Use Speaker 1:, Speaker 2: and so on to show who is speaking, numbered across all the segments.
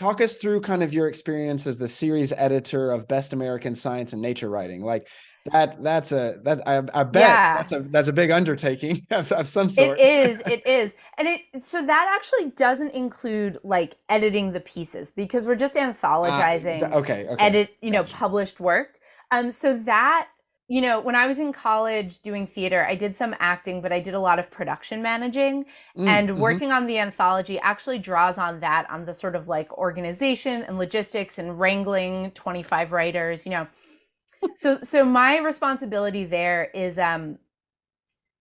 Speaker 1: talk us through kind of your experience as the series editor of Best American Science and Nature Writing. Like I bet
Speaker 2: Yeah,
Speaker 1: that's a big undertaking of some
Speaker 2: it
Speaker 1: sort.
Speaker 2: is. It is. And so that actually doesn't include like editing the pieces because we're just anthologizing
Speaker 1: Okay. Gotcha.
Speaker 2: published work. So that, when I was in college doing theater, I did some acting, but I did a lot of production managing, and
Speaker 1: Mm-hmm.
Speaker 2: working on the anthology actually draws on that, on the sort of like organization and logistics and wrangling 25 writers, So my responsibility there is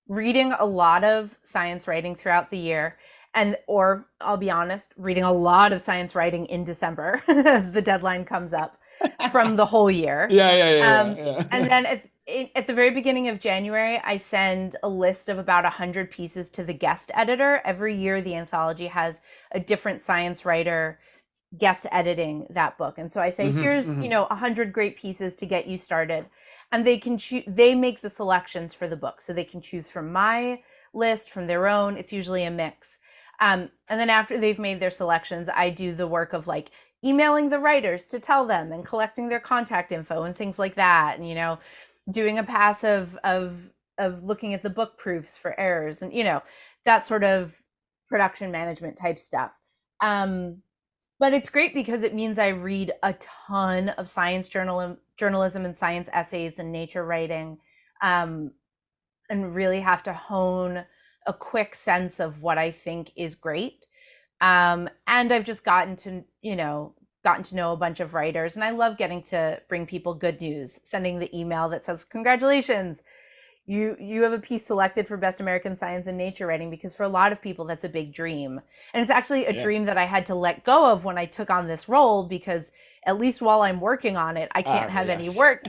Speaker 2: reading a lot of science writing throughout the year, and or I'll be honest, reading a lot of science writing in December as the deadline comes up from the whole year. And
Speaker 1: Yeah.
Speaker 2: then at the very beginning of January, I send a list of about 100 pieces to the guest editor. Every year, the anthology has a different science writer guest editing that book. And so I say,
Speaker 1: Mm-hmm,
Speaker 2: here's,
Speaker 1: mm-hmm.
Speaker 2: 100 great pieces to get you started. And they can choose, they make the selections for the book. So they can choose from my list, from their own. It's usually a mix. And then after they've made their selections, I do the work of like emailing the writers to tell them and collecting their contact info and things like that. And, doing a pass of looking at the book proofs for errors and, that sort of production management type stuff. Um, but it's great because it means I read a ton of science journalism and science essays and nature writing, um, and really have to hone a quick sense of what I think is great. And I've just gotten to know a bunch of writers, and I love getting to bring people good news, sending the email that says, "Congratulations, you have a piece selected for Best American Science and Nature Writing," because for a lot of people that's a big dream, and it's actually a
Speaker 1: Yeah.
Speaker 2: dream that I had to let go of when I took on this role, because at least while I'm working on it, I can't have
Speaker 1: Yeah.
Speaker 2: any work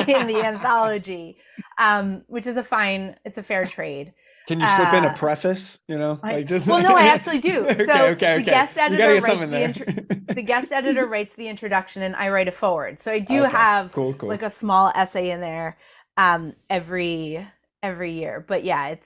Speaker 2: in the anthology, which is it's a fair trade.
Speaker 1: Can you slip in a
Speaker 2: uh
Speaker 1: preface, like just
Speaker 2: well, no, I actually do. So
Speaker 1: okay. You got to get something there.
Speaker 2: the guest editor writes the introduction, and I write a forward. So I do
Speaker 1: Okay.
Speaker 2: have like
Speaker 1: Cool.
Speaker 2: a small essay in there, every year. But yeah,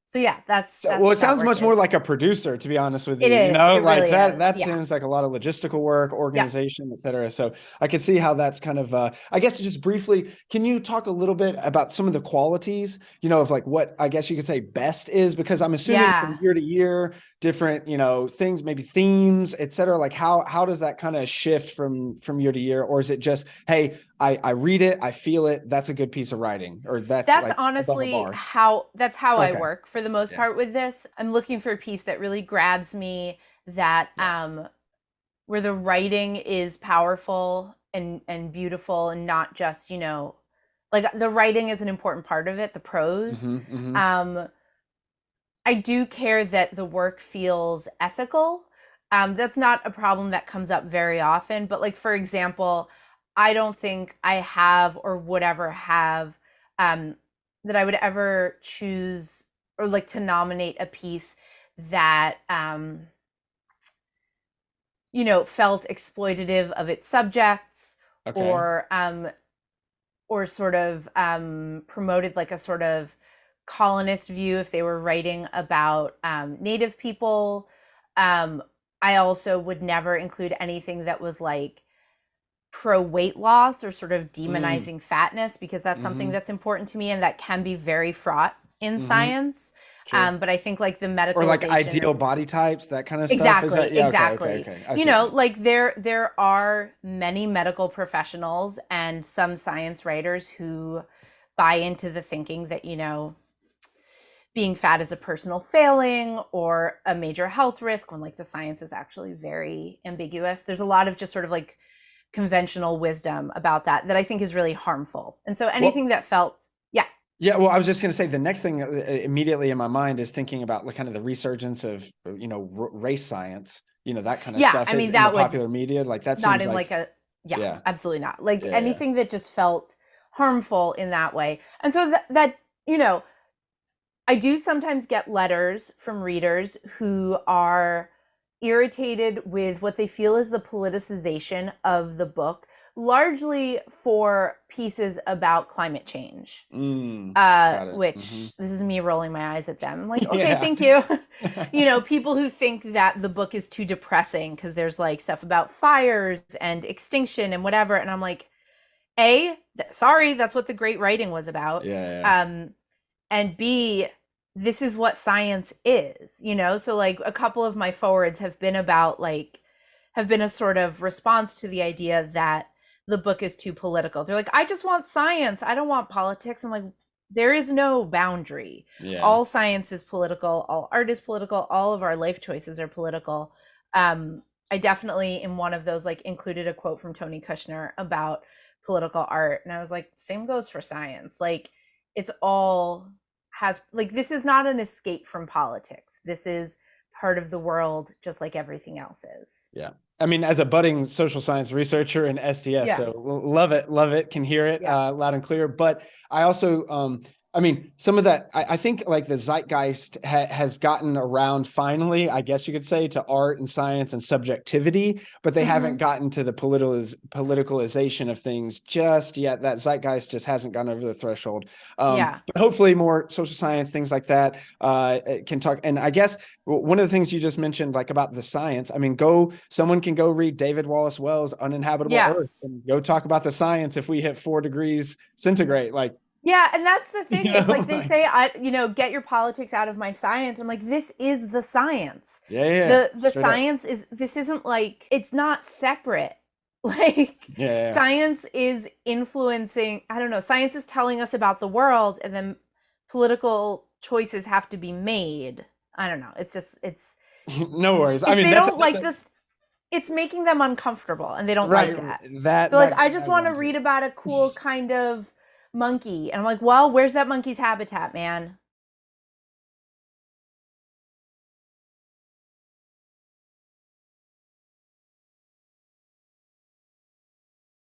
Speaker 2: so yeah,
Speaker 1: So,
Speaker 2: that's
Speaker 1: well, it
Speaker 2: what that
Speaker 1: sounds
Speaker 2: work
Speaker 1: much more
Speaker 2: is.
Speaker 1: like a producer, to be honest with
Speaker 2: It
Speaker 1: you.
Speaker 2: is. It
Speaker 1: Like
Speaker 2: really
Speaker 1: that,
Speaker 2: is.
Speaker 1: that
Speaker 2: Yeah.
Speaker 1: seems like a lot of logistical work,
Speaker 2: Yeah.
Speaker 1: organization, et cetera. So I could see how that's kind of, I guess just briefly, can you talk a little bit about some of the qualities, of like what I guess you could say best is, because I'm assuming from
Speaker 2: Yeah.
Speaker 1: year to year, different, things, maybe themes, et cetera. Like how does that kind of shift from year to year? Or is it just, hey, I read it, I feel it, that's a good piece of writing, or that's
Speaker 2: That's
Speaker 1: like above the
Speaker 2: honestly
Speaker 1: bar?
Speaker 2: how I
Speaker 1: Okay.
Speaker 2: work for the most
Speaker 1: Yeah.
Speaker 2: part with this. I'm looking for a piece that really grabs me, that
Speaker 1: Yeah.
Speaker 2: where the writing is powerful and beautiful, and not just, like the writing is an important part of it, the prose.
Speaker 1: Mm-hmm.
Speaker 2: Um I do care that the work feels ethical. That's not a problem that comes up very often, but like for example, I don't think I have or would ever have, um, that I would ever choose or like to nominate a piece that felt exploitative of its subjects,
Speaker 1: Okay.
Speaker 2: or sort of promoted like a sort of colonist view if they were writing about native people. Um, I also would never include anything that was like pro weight loss or sort of
Speaker 1: Mm,
Speaker 2: demonizing fatness, because that's something
Speaker 1: mm-hmm.
Speaker 2: that's important to me and that can be very fraught in
Speaker 1: Mm-hmm.
Speaker 2: science.
Speaker 1: Sure.
Speaker 2: But I think like the
Speaker 1: Or like
Speaker 2: medicalization
Speaker 1: ideal
Speaker 2: of
Speaker 1: body types, that kind of stuff. Is that,
Speaker 2: exactly,
Speaker 1: yeah,
Speaker 2: exactly.
Speaker 1: I see what you mean.
Speaker 2: Like there are many medical professionals and some science writers who buy into the thinking that, being fat is a personal failing or a major health risk, when like the science is actually very ambiguous. There's a lot of just sort of like conventional wisdom about that I think is really harmful. And so anything
Speaker 1: Well,
Speaker 2: that felt, yeah.
Speaker 1: yeah, well, I was just going to say the next thing immediately in my mind is thinking about like kind of the resurgence of, race science, that kind of
Speaker 2: Yeah,
Speaker 1: stuff
Speaker 2: I
Speaker 1: is
Speaker 2: mean
Speaker 1: in the
Speaker 2: that would
Speaker 1: popular media. Like that
Speaker 2: not
Speaker 1: seems
Speaker 2: in
Speaker 1: like,
Speaker 2: like a, yeah,
Speaker 1: yeah,
Speaker 2: absolutely not. Like
Speaker 1: yeah.
Speaker 2: anything that just felt harmful in that way. And so that you know, I do sometimes get letters from readers who are irritated with what they feel is the politicization of the book, largely for pieces about climate change.
Speaker 1: Got it.
Speaker 2: Which this is me rolling my eyes at them. I'm like, okay,
Speaker 1: Yeah.
Speaker 2: thank you. People who think that the book is too depressing because there's like stuff about fires and extinction and whatever. And I'm like, sorry, that's what the great writing was about.
Speaker 1: Yeah.
Speaker 2: And B, this is what science is, So like a couple of my forwards have been a sort of response to the idea that the book is too political. They're like, I just want science. I don't want politics. I'm like, there is no boundary.
Speaker 1: Yeah.
Speaker 2: All science is political. All art is political. All of our life choices are political. I definitely, in one of those, like included a quote from Tony Kushner about political art. And I was like, same goes for science. Like it's all this is not an escape from politics. This is part of the world, just like everything else is.
Speaker 1: Yeah. I mean, as a budding social science researcher in SDS,
Speaker 2: Yeah.
Speaker 1: so love it, can hear it loud and clear. But I also, some of that, I think like the zeitgeist has gotten around finally, I guess you could say, to art and science and subjectivity, but they haven't gotten to the politicalization of things just yet. That zeitgeist just hasn't gone over the threshold. But hopefully more social science, things like that can talk. And I guess one of the things you just mentioned, like about the science, I mean, someone can go read David Wallace Wells' Uninhabitable Earth and go talk about the science if we hit 4 degrees centigrade. Like,
Speaker 2: yeah, and that's the thing. It's like they say, get your politics out of my science. I'm like, this is the science.
Speaker 1: Yeah.
Speaker 2: The science this isn't like, it's not separate. Like, science is influencing, I don't know, science is telling us about the world, and then political choices have to be made. I don't know. It's
Speaker 1: no worries. I mean,
Speaker 2: they don't like this. It's making them uncomfortable, and they don't like that. So like, I just want to read about a cool kind of monkey, and I'm like, well, where's that monkey's habitat, man?